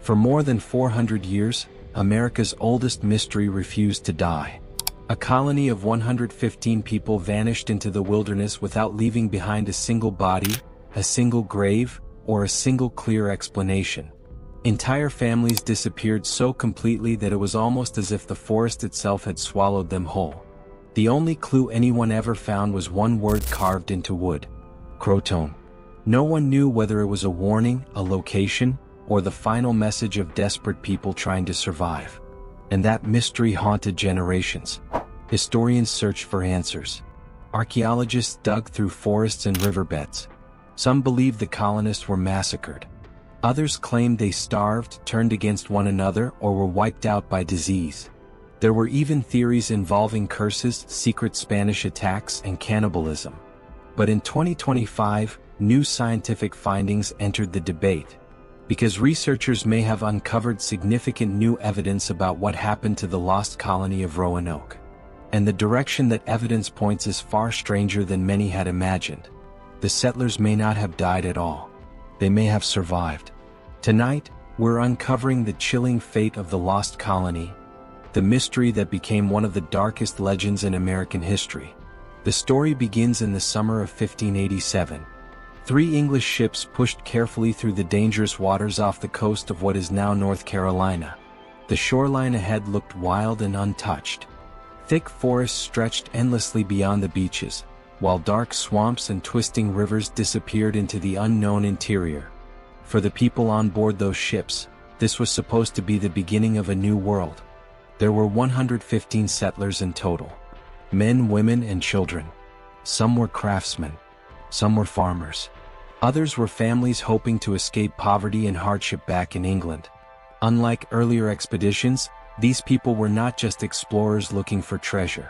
For more than 400 years, America's oldest mystery refused to die. A colony of 115 people vanished into the wilderness without leaving behind a single body, a single grave, or a single clear explanation. Entire families disappeared so completely that it was almost as if the forest itself had swallowed them whole. The only clue anyone ever found was one word carved into wood: Croatoan. No one knew whether it was a warning, a location, or the final message of desperate people trying to survive. And that mystery haunted generations. Historians searched for answers. Archaeologists dug through forests and riverbeds. Some believed the colonists were massacred. Others claimed they starved, turned against one another, or were wiped out by disease. There were even theories involving curses, secret Spanish attacks, and cannibalism. But in 2025, new scientific findings entered the debate, because researchers may have uncovered significant new evidence about what happened to the lost colony of Roanoke. And the direction that evidence points is far stranger than many had imagined. The settlers may not have died at all. They may have survived. Tonight, we're uncovering the chilling fate of the lost colony, the mystery that became one of the darkest legends in American history. The story begins in the summer of 1587. 3 English ships pushed carefully through the dangerous waters off the coast of what is now North Carolina. The shoreline ahead looked wild and untouched. Thick forests stretched endlessly beyond the beaches, while dark swamps and twisting rivers disappeared into the unknown interior. For the people on board those ships, this was supposed to be the beginning of a new world. There were 115 settlers in total. Men, women, and children. Some were craftsmen. Some were farmers. Others were families hoping to escape poverty and hardship back in England. Unlike earlier expeditions, these people were not just explorers looking for treasure.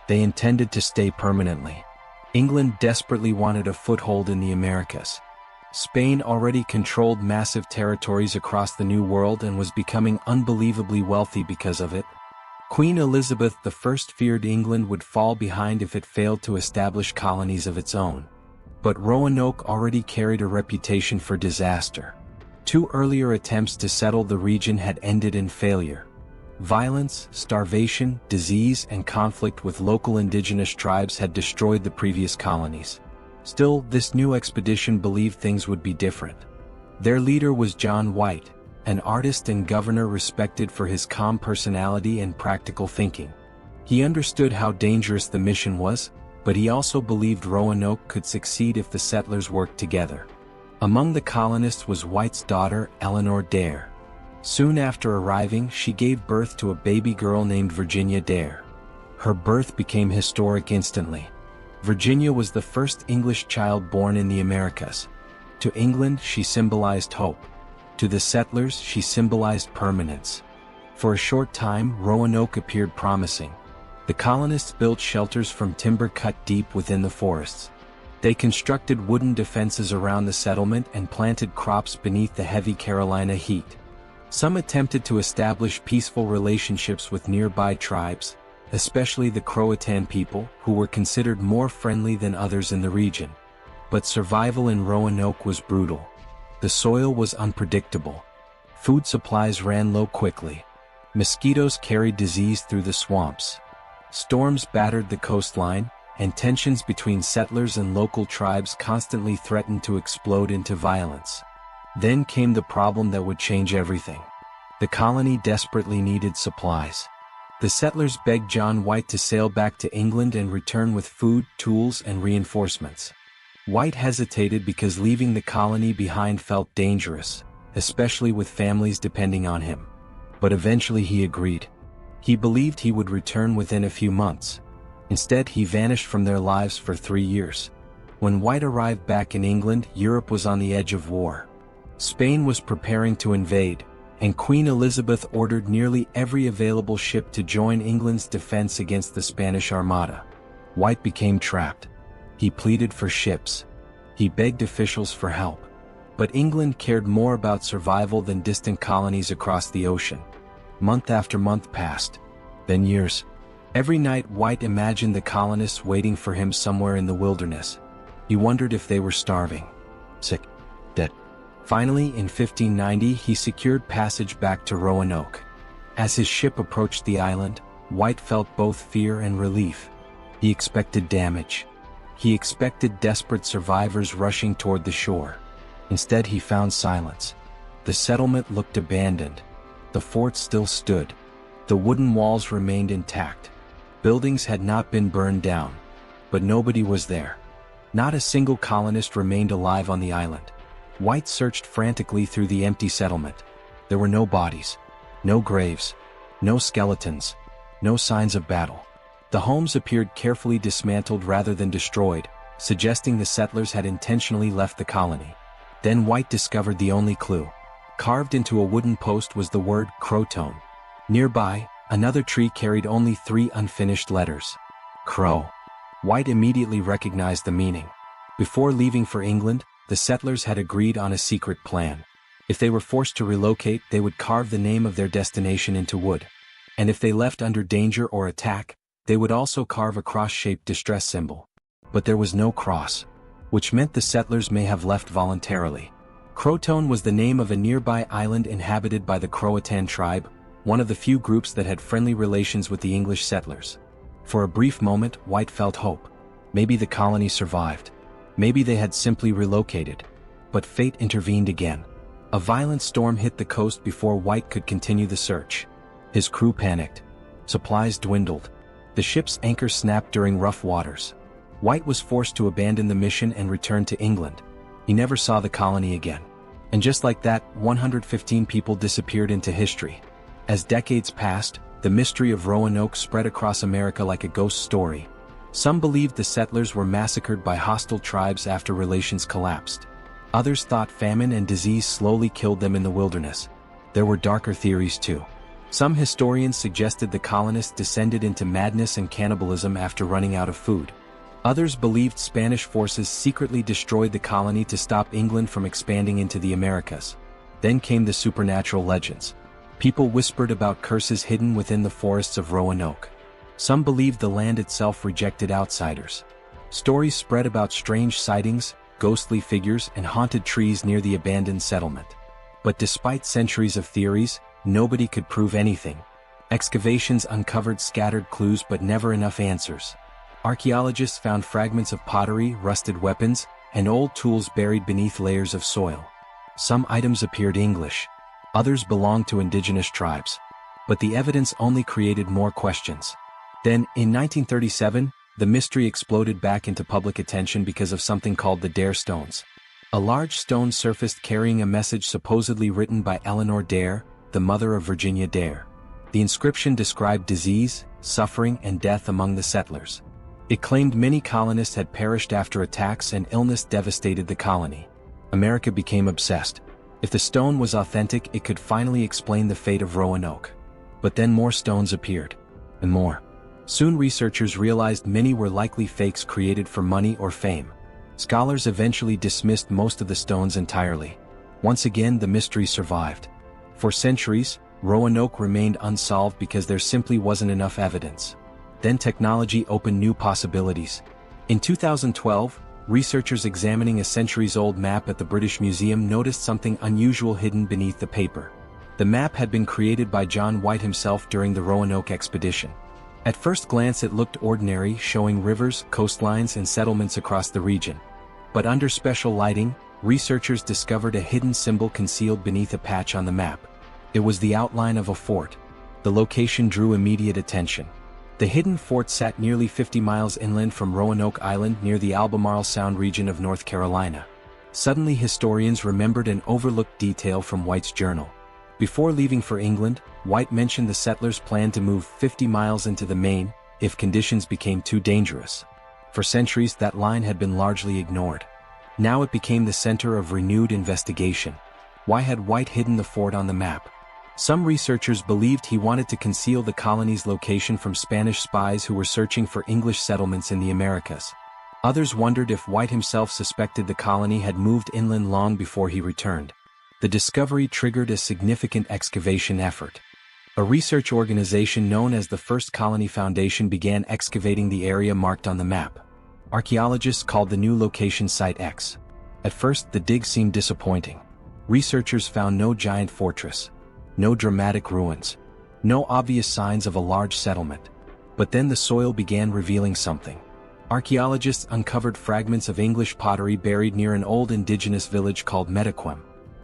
They intended to stay permanently. England desperately wanted a foothold in the Americas. Spain already controlled massive territories across the New World and was becoming unbelievably wealthy because of it. Queen Elizabeth I feared England would fall behind if it failed to establish colonies of its own. But Roanoke already carried a reputation for disaster. 2 earlier attempts to settle the region had ended in failure. Violence, starvation, disease, and conflict with local indigenous tribes had destroyed the previous colonies. Still, this new expedition believed things would be different. Their leader was John White, an artist and governor respected for his calm personality and practical thinking. He understood how dangerous the mission was, but he also believed Roanoke could succeed if the settlers worked together. Among the colonists was White's daughter, Eleanor Dare. Soon after arriving, she gave birth to a baby girl named Virginia Dare. Her birth became historic instantly. Virginia was the first English child born in the Americas. To England, she symbolized hope. To the settlers, she symbolized permanence. For a short time, Roanoke appeared promising. The colonists built shelters from timber cut deep within the forests. They constructed wooden defenses around the settlement and planted crops beneath the heavy Carolina heat. Some attempted to establish peaceful relationships with nearby tribes, especially the Croatoan people, who were considered more friendly than others in the region. But survival in Roanoke was brutal. The soil was unpredictable. Food supplies ran low quickly. Mosquitoes carried disease through the swamps. Storms battered the coastline, and tensions between settlers and local tribes constantly threatened to explode into violence. Then came the problem that would change everything. The colony desperately needed supplies. The settlers begged John White to sail back to England and return with food, tools, and reinforcements. White hesitated because leaving the colony behind felt dangerous, especially with families depending on him. But eventually he agreed. He believed he would return within a few months. Instead, he vanished from their lives for 3 years. When White arrived back in England, Europe was on the edge of war. Spain was preparing to invade, and Queen Elizabeth ordered nearly every available ship to join England's defense against the Spanish Armada. White became trapped. He pleaded for ships. He begged officials for help. But England cared more about survival than distant colonies across the ocean. Month after month passed, then years. Every night White imagined the colonists waiting for him somewhere in the wilderness. He wondered if they were starving, sick, dead. Finally, in 1590 he secured passage back to Roanoke. As his ship approached the island, White felt both fear and relief. He expected damage. He expected desperate survivors rushing toward the shore. Instead he found silence. The settlement looked abandoned. The fort still stood. The wooden walls remained intact. Buildings had not been burned down. But nobody was there. Not a single colonist remained alive on the island. White searched frantically through the empty settlement. There were no bodies, no graves, no skeletons, no signs of battle. The homes appeared carefully dismantled rather than destroyed, suggesting the settlers had intentionally left the colony. Then White discovered the only clue. Carved into a wooden post was the word Croatoan. Nearby, another tree carried only 3 unfinished letters. Crow. White immediately recognized the meaning. Before leaving for England, the settlers had agreed on a secret plan. If they were forced to relocate, they would carve the name of their destination into wood. And if they left under danger or attack, they would also carve a cross-shaped distress symbol. But there was no cross, which meant the settlers may have left voluntarily. Croatoan was the name of a nearby island inhabited by the Croatoan tribe, one of the few groups that had friendly relations with the English settlers. For a brief moment, White felt hope. Maybe the colony survived. Maybe they had simply relocated. But fate intervened again. A violent storm hit the coast before White could continue the search. His crew panicked. Supplies dwindled. The ship's anchor snapped during rough waters. White was forced to abandon the mission and return to England. He never saw the colony again. And just like that, 115 people disappeared into history. As decades passed, the mystery of Roanoke spread across America like a ghost story. Some believed the settlers were massacred by hostile tribes after relations collapsed. Others thought famine and disease slowly killed them in the wilderness. There were darker theories too. Some historians suggested the colonists descended into madness and cannibalism after running out of food. Others believed Spanish forces secretly destroyed the colony to stop England from expanding into the Americas. Then came the supernatural legends. People whispered about curses hidden within the forests of Roanoke. Some believed the land itself rejected outsiders. Stories spread about strange sightings, ghostly figures, and haunted trees near the abandoned settlement. But despite centuries of theories, nobody could prove anything. Excavations uncovered scattered clues but never enough answers. Archaeologists found fragments of pottery, rusted weapons, and old tools buried beneath layers of soil. Some items appeared English. Others belonged to indigenous tribes. But the evidence only created more questions. Then, in 1937, the mystery exploded back into public attention because of something called the Dare Stones. A large stone surfaced carrying a message supposedly written by Eleanor Dare, the mother of Virginia Dare. The inscription described disease, suffering, and death among the settlers. It claimed many colonists had perished after attacks and illness devastated the colony. America became obsessed. If the stone was authentic, it could finally explain the fate of Roanoke. But then more stones appeared. And more. Soon researchers realized many were likely fakes created for money or fame. Scholars eventually dismissed most of the stones entirely. Once again, the mystery survived. For centuries, Roanoke remained unsolved because there simply wasn't enough evidence. Then technology opened new possibilities. In 2012, researchers examining a centuries-old map at the British Museum noticed something unusual hidden beneath the paper. The map had been created by John White himself during the Roanoke expedition. At first glance it looked ordinary, showing rivers, coastlines, and settlements across the region. But under special lighting, researchers discovered a hidden symbol concealed beneath a patch on the map. It was the outline of a fort. The location drew immediate attention. The hidden fort sat nearly 50 miles inland from Roanoke Island near the Albemarle Sound region of North Carolina. Suddenly historians remembered an overlooked detail from White's journal. Before leaving for England, White mentioned the settlers planned to move 50 miles into the Maine if conditions became too dangerous. For centuries that line had been largely ignored. Now it became the center of renewed investigation. Why had White hidden the fort on the map? Some researchers believed he wanted to conceal the colony's location from Spanish spies who were searching for English settlements in the Americas. Others wondered if White himself suspected the colony had moved inland long before he returned. The discovery triggered a significant excavation effort. A research organization known as the First Colony Foundation began excavating the area marked on the map. Archaeologists called the new location Site X. At first, the dig seemed disappointing. Researchers found no giant fortress, no dramatic ruins, no obvious signs of a large settlement. But then the soil began revealing something. Archaeologists uncovered fragments of English pottery buried near an old indigenous village called Metaquem.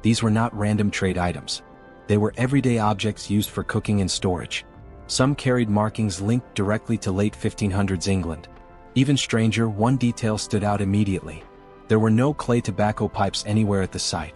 These were not random trade items. They were everyday objects used for cooking and storage. Some carried markings linked directly to late 1500s England. Even stranger, one detail stood out immediately. There were no clay tobacco pipes anywhere at the site.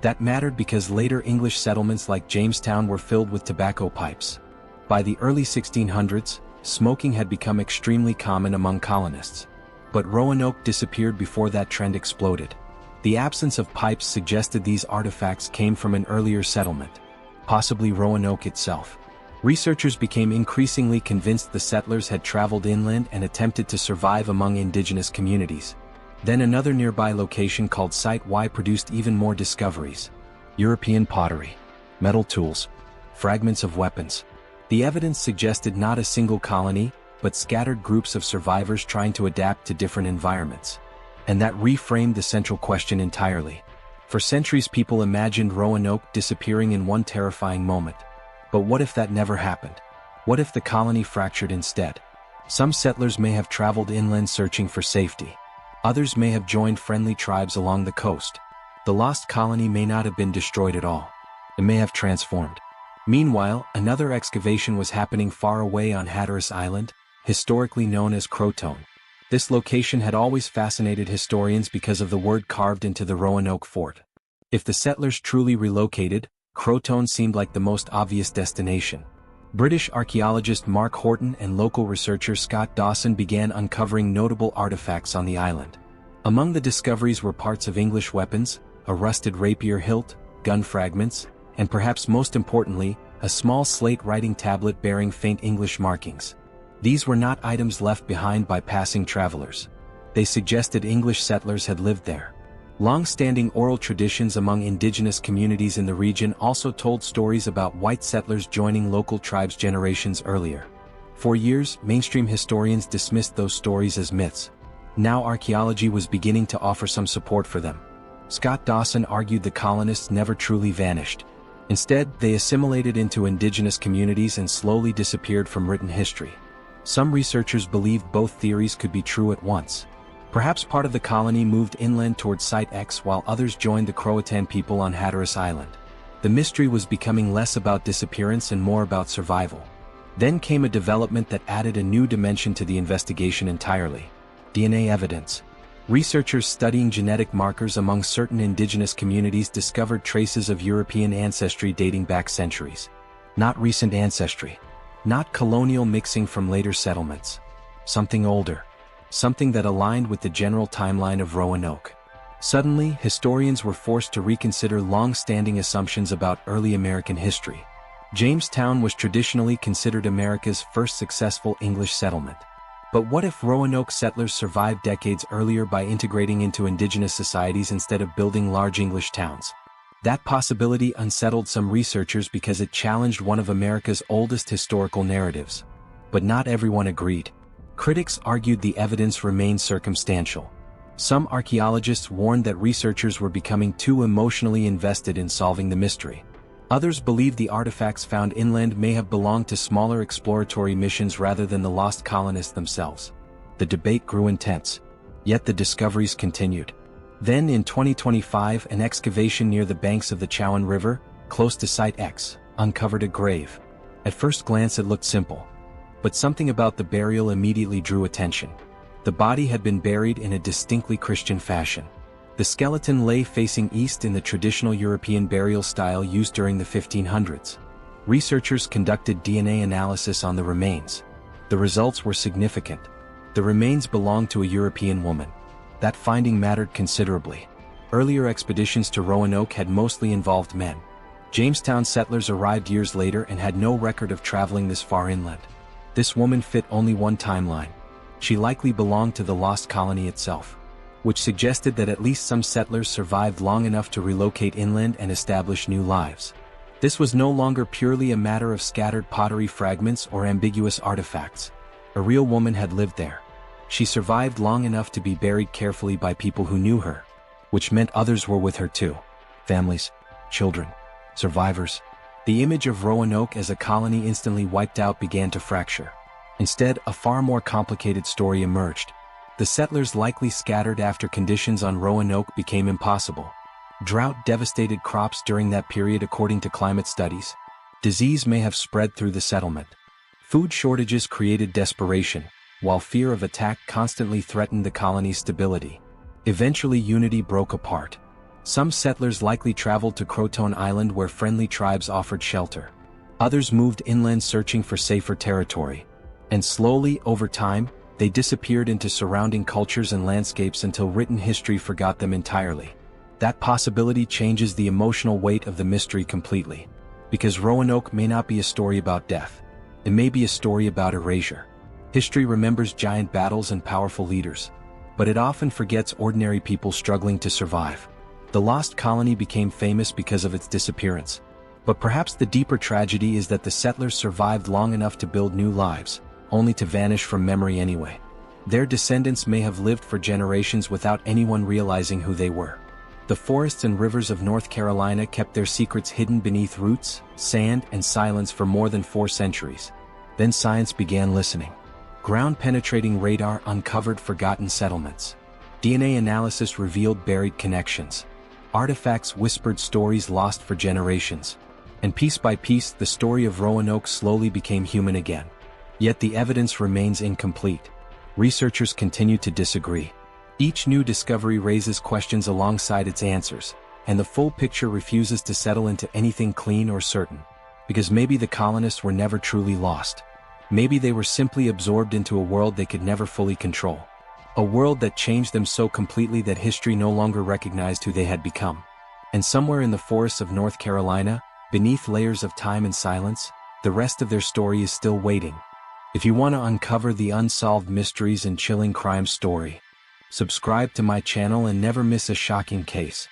That mattered because later English settlements like Jamestown were filled with tobacco pipes. By the early 1600s, smoking had become extremely common among colonists. But Roanoke disappeared before that trend exploded. The absence of pipes suggested these artifacts came from an earlier settlement, possibly Roanoke itself. Researchers became increasingly convinced the settlers had traveled inland and attempted to survive among indigenous communities. Then another nearby location called Site Y produced even more discoveries. European pottery, metal tools, fragments of weapons. The evidence suggested not a single colony, but scattered groups of survivors trying to adapt to different environments. And that reframed the central question entirely. For centuries people imagined Roanoke disappearing in one terrifying moment. But what if that never happened? What if the colony fractured instead? Some settlers may have traveled inland searching for safety. Others may have joined friendly tribes along the coast. The lost colony may not have been destroyed at all. It may have transformed. Meanwhile, another excavation was happening far away on Hatteras Island, historically known as Croatoan. This location had always fascinated historians because of the word carved into the Roanoke fort. If the settlers truly relocated, Croatoan seemed like the most obvious destination. British archaeologist Mark Horton and local researcher Scott Dawson began uncovering notable artifacts on the island. Among the discoveries were parts of English weapons, a rusted rapier hilt, gun fragments, and perhaps most importantly, a small slate writing tablet bearing faint English markings. These were not items left behind by passing travelers. They suggested English settlers had lived there. Long-standing oral traditions among indigenous communities in the region also told stories about white settlers joining local tribes generations earlier. For years, mainstream historians dismissed those stories as myths. Now archaeology was beginning to offer some support for them. Scott Dawson argued the colonists never truly vanished. Instead, they assimilated into indigenous communities and slowly disappeared from written history. Some researchers believed both theories could be true at once. Perhaps part of the colony moved inland toward Site X while others joined the Croatoan people on Hatteras Island. The mystery was becoming less about disappearance and more about survival. Then came a development that added a new dimension to the investigation entirely: DNA evidence. Researchers studying genetic markers among certain indigenous communities discovered traces of European ancestry dating back centuries. Not recent ancestry. Not colonial mixing from later settlements. Something older. Something that aligned with the general timeline of Roanoke. Suddenly, historians were forced to reconsider long-standing assumptions about early American history. Jamestown was traditionally considered America's first successful English settlement. But what if Roanoke settlers survived decades earlier by integrating into indigenous societies instead of building large English towns? That possibility unsettled some researchers because it challenged one of America's oldest historical narratives. But not everyone agreed. Critics argued the evidence remained circumstantial. Some archaeologists warned that researchers were becoming too emotionally invested in solving the mystery. Others believed the artifacts found inland may have belonged to smaller exploratory missions rather than the lost colonists themselves. The debate grew intense. Yet the discoveries continued. Then in 2025, an excavation near the banks of the Chowan River, close to Site X, uncovered a grave. At first glance it looked simple. But something about the burial immediately drew attention. The body had been buried in a distinctly Christian fashion. The skeleton lay facing east in the traditional European burial style used during the 1500s. Researchers conducted DNA analysis on the remains. The results were significant. The remains belonged to a European woman. That finding mattered considerably. Earlier expeditions to Roanoke had mostly involved men. Jamestown settlers arrived years later and had no record of traveling this far inland. This woman fit only one timeline. She likely belonged to the lost colony itself, which suggested that at least some settlers survived long enough to relocate inland and establish new lives. This was no longer purely a matter of scattered pottery fragments or ambiguous artifacts. A real woman had lived there. She survived long enough to be buried carefully by people who knew her, which meant others were with her too. Families, children, survivors. The image of Roanoke as a colony instantly wiped out began to fracture. Instead, a far more complicated story emerged. The settlers likely scattered after conditions on Roanoke became impossible. Drought devastated crops during that period according to climate studies. Disease may have spread through the settlement. Food shortages created desperation, while fear of attack constantly threatened the colony's stability. Eventually unity broke apart. Some settlers likely traveled to Croatoan Island where friendly tribes offered shelter. Others moved inland searching for safer territory. And slowly, over time, they disappeared into surrounding cultures and landscapes until written history forgot them entirely. That possibility changes the emotional weight of the mystery completely. Because Roanoke may not be a story about death. It may be a story about erasure. History remembers giant battles and powerful leaders. But it often forgets ordinary people struggling to survive. The lost colony became famous because of its disappearance. But perhaps the deeper tragedy is that the settlers survived long enough to build new lives, only to vanish from memory anyway. Their descendants may have lived for generations without anyone realizing who they were. The forests and rivers of North Carolina kept their secrets hidden beneath roots, sand, and silence for more than 4 centuries. Then science began listening. Ground-penetrating radar uncovered forgotten settlements. DNA analysis revealed buried connections. Artifacts whispered stories lost for generations. And piece by piece, the story of Roanoke slowly became human again. Yet the evidence remains incomplete. Researchers continue to disagree. Each new discovery raises questions alongside its answers, and the full picture refuses to settle into anything clean or certain. Because maybe the colonists were never truly lost. Maybe they were simply absorbed into a world they could never fully control. A world that changed them so completely that history no longer recognized who they had become. And somewhere in the forests of North Carolina, beneath layers of time and silence, the rest of their story is still waiting. If you want to uncover the unsolved mysteries and chilling crime story, subscribe to my channel and never miss a shocking case.